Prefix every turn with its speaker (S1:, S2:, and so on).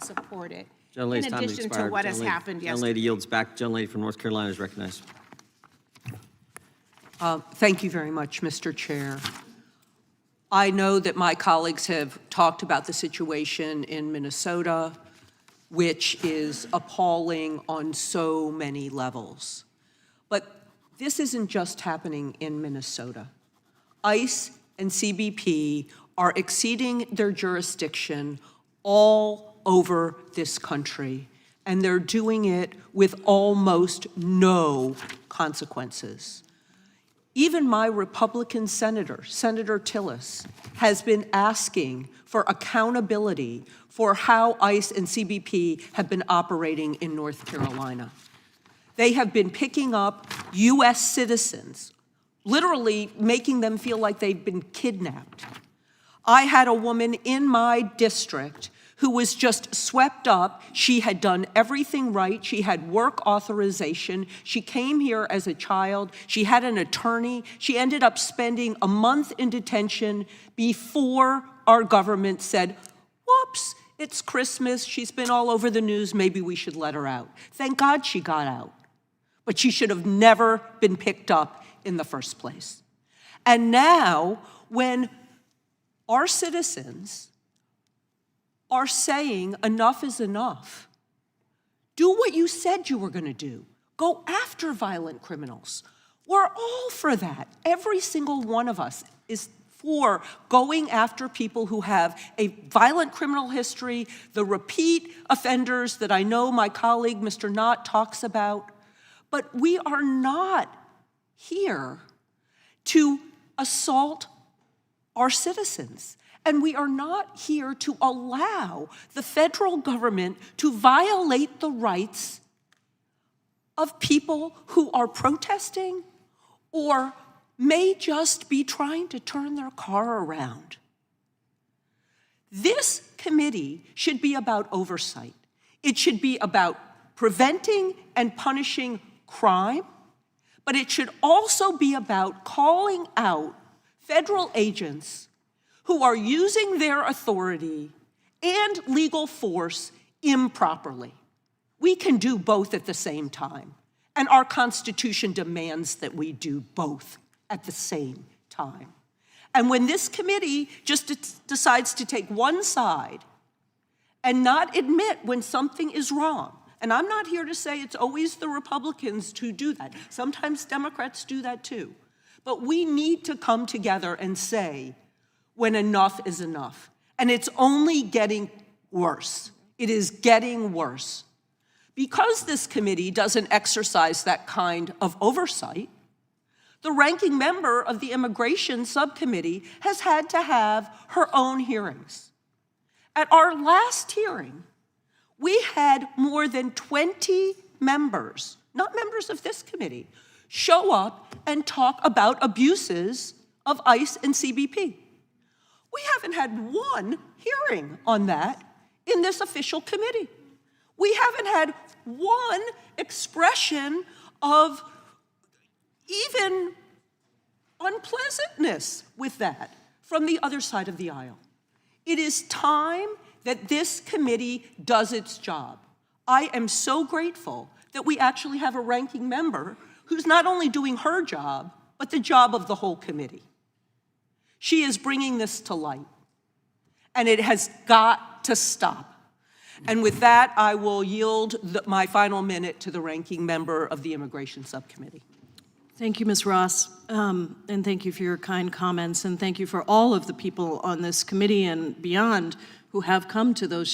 S1: support it.
S2: Gentlelady's
S1: In
S2: time has
S1: addition to
S2: expired.
S1: what has happened
S2: Gentlelady
S1: yesterday.
S2: yields back. Gentlelady from North Carolina is recognized.
S3: Thank you very much, Mr. Chair. I know that my colleagues have talked about the situation in Minnesota, which is appalling on so many levels. But this isn't just happening in Minnesota. ICE and CBP are exceeding their jurisdiction all over this country, and they're doing it with almost no consequences. Even my Republican senator, Senator Tillis, has been asking for accountability for how ICE and CBP have been operating in North Carolina. They have been picking up U.S. citizens, literally making them feel like they've been kidnapped. I had a woman in my district who was just swept up. She had done everything right. She had work authorization. She came here as a child. She had an attorney. She ended up spending a month in detention before our government said, whoops, it's Christmas. She's been all over the news. Maybe we should let her out. Thank God she got out. But she should have never been picked up in the first place. And now, when our citizens are saying enough is enough, do what you said you were going to do. Go after violent criminals. We're all for that. Every single one of us is for going after people who have a violent criminal history, the repeat offenders that I know my colleague, Mr. Knott, talks about. But we are not here to assault our citizens. And we are not here to allow the federal government to violate the rights of people who are protesting or may just be trying to turn their car around. This committee should be about oversight. It should be about preventing and punishing crime, but it should also be about calling out federal agents who are using their authority and legal force improperly. We can do both at the same time, and our Constitution demands that we do both at the same time. And when this committee just decides to take one side and not admit when something is wrong, and I'm not here to say it's always the Republicans who do that. Sometimes Democrats do that too. But we need to come together and say when enough is enough. And it's only getting worse. It is getting worse. Because this committee doesn't exercise that kind of oversight, the ranking member of the Immigration Subcommittee has had to have her own hearings. At our last hearing, we had more than 20 members, not members of this committee, show up and talk about abuses of ICE and CBP. We haven't had one hearing on that in this official committee. We haven't had one expression of even unpleasantness with that from the other side of the aisle. It is time that this committee does its job. I am so grateful that we actually have a ranking member who's not only doing her job, but the job of the whole committee. She is bringing this to light, and it has got to stop. And with that, I will yield my final minute to the ranking member of the Immigration Subcommittee.
S4: Thank you, Ms. Ross, and thank you for your kind comments, and thank you for all of the people on this committee and beyond who have come to those